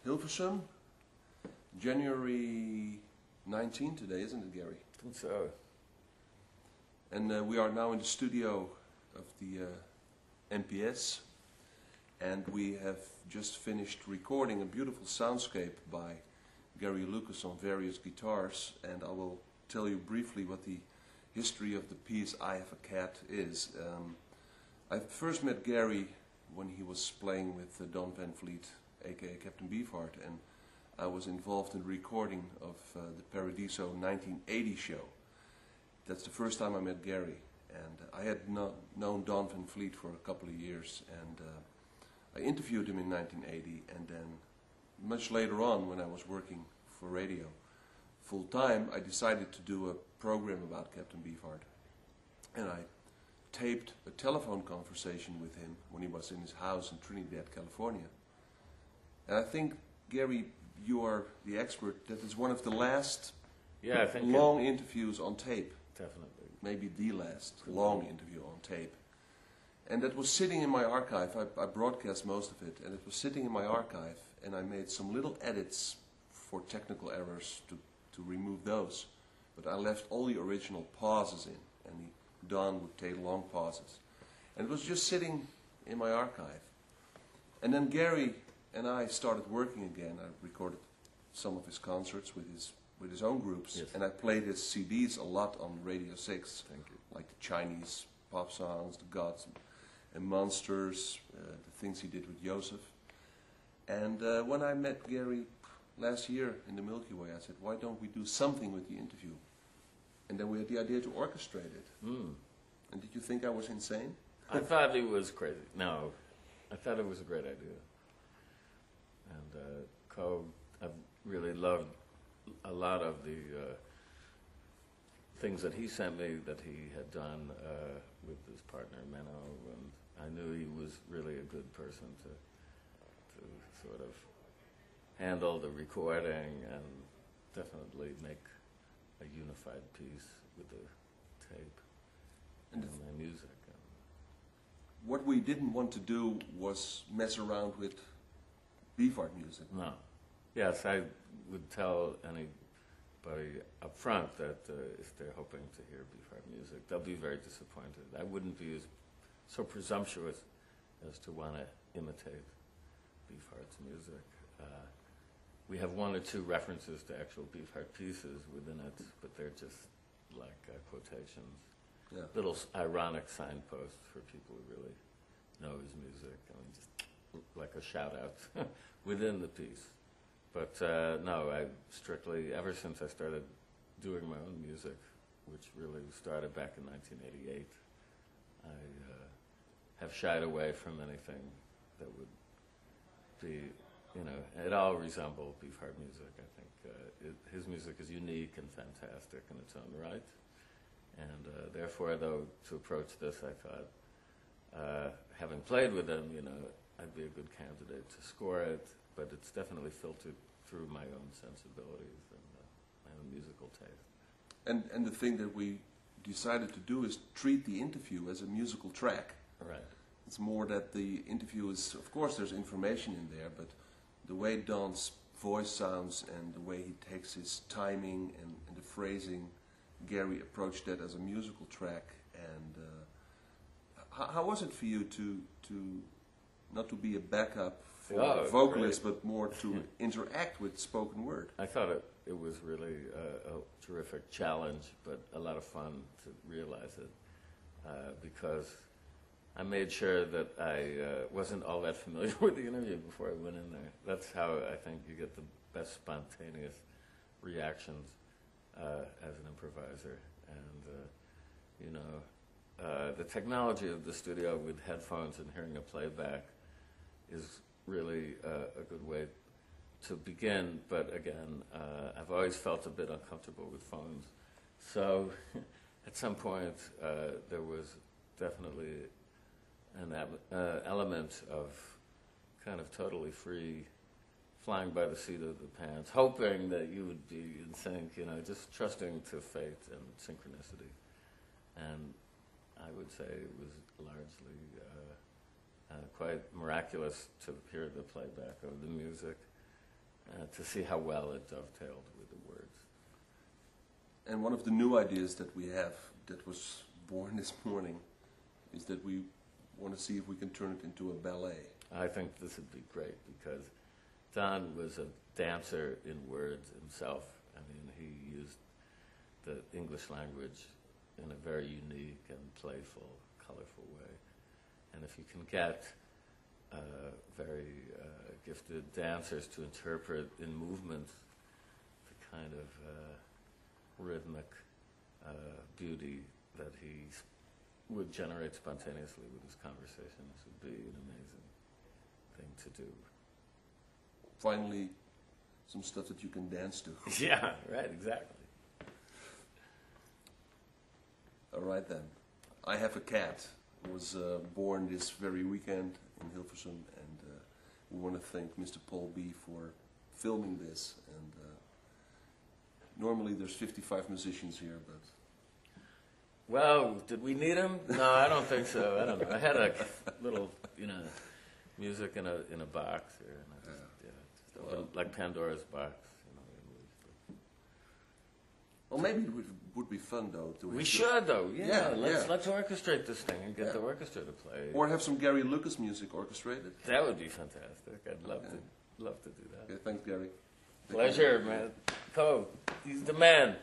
Hilversum, January 19 today, isn't it, Gary? I think so. And we are now in the studio of the NPS, and we have just finished recording a beautiful soundscape by Gary Lucas on various guitars, and I will tell you briefly what the history of the piece I Have a Cat is. I first met Gary when he was playing with Don Van Vliet, aka Captain Beefheart, and I was involved in the recording of the Paradiso 1980 show. That's the first time I met Gary, and I had known Don Van Vliet for a couple of years, and I interviewed him in 1980, and then much later on, when I was working for radio full time, I decided to do a program about Captain Beefheart, and I taped a telephone conversation with him when he was in his house in Trinidad, California. And I think, Gary, you are the expert. That is one of the last long interviews on tape. Definitely. Maybe the last long interview on tape. And that was sitting in my archive. I broadcast most of it, and it was sitting in my archive, and I made some little edits for technical errors to remove those. But I left all the original pauses in, and Don would take long pauses. And it was just sitting in my archive. And then Gary and I started working again. I recorded some of his concerts with his own groups, yes. And I played his CDs a lot on Radio 6. Thank you. Like the Chinese pop songs, the Gods and Monsters, the things he did with Joseph. And when I met Gary last year in the Milky Way, I said, why don't we do something with the interview? And then we had the idea to orchestrate it. Mm. And did you think I was insane? I thought it was crazy. No, I thought it was a great idea. And I've really loved a lot of the things that he sent me that he had done with his partner Menno, and I knew he was really a good person to sort of handle the recording and definitely make a unified piece with the tape and my music. What we didn't want to do was mess around with Beefheart music. No. Yes, I would tell anybody up front that if they're hoping to hear Beefheart music, they'll be very disappointed. I wouldn't be so presumptuous as to want to imitate Beefheart's music. We have one or two references to actual Beefheart pieces within it, but they're just like quotations. Yeah. Little ironic signposts for people who really know his music. I mean, just like a shout out within the piece. But no, I strictly, ever since I started doing my own music, which really started back in 1988, I have shied away from anything that would be, it all resembled Beefheart music. I think his music is unique and fantastic in its own right. And therefore, though, to approach this, I thought, having played with him, I'd be a good candidate to score it, but it's definitely filtered through my own sensibilities and my own musical taste. And the thing that we decided to do is treat the interview as a musical track. Right. It's more that the interview is, of course, there's information in there, but the way Don's voice sounds and the way he takes his timing and the phrasing, Gary approached that as a musical track. And how was it for you to not to be a backup for a vocalist, but more to interact with spoken word? I thought it was really a terrific challenge, but a lot of fun to realize it, because I made sure that I wasn't all that familiar with the interview before I went in there. That's how I think you get the best spontaneous reactions as an improviser. And, the technology of the studio with headphones and hearing a playback is really a good way to begin, but again, I've always felt a bit uncomfortable with phones. So at some point, there was definitely an element of kind of totally free, flying by the seat of the pants, hoping that you would be in sync, just trusting to fate and synchronicity. And I would say it was largely quite miraculous to hear the playback of the music. to see how well it dovetailed with the words. And one of the new ideas that we have that was born this morning is that we want to see if we can turn it into a ballet. I think this would be great because Don was a dancer in words himself. I mean, he used the English language in a very unique and playful, colorful way. And if you can get very gifted dancers to interpret in movement the kind of rhythmic beauty that he would generate spontaneously with his conversations, would be an amazing thing to do. Finally, some stuff that you can dance to. Yeah, right, exactly. All right then. I have a cat. It was born this very weekend in Hilversum, and we want to thank Mr. Paul B. for filming this. And normally there's 55 musicians here, but... Well, did we need him? No, I don't think so. I don't know. I had a little, music in a box here, and I just opened, like Pandora's box. Well, maybe it would be fun though. We should though. Yeah. Let's orchestrate this thing and get the orchestra to play. Or have some Gary Lucas music orchestrated. That would be fantastic. I'd love to do that. Okay, thanks, Gary. Pleasure, man. Ko, he's the man.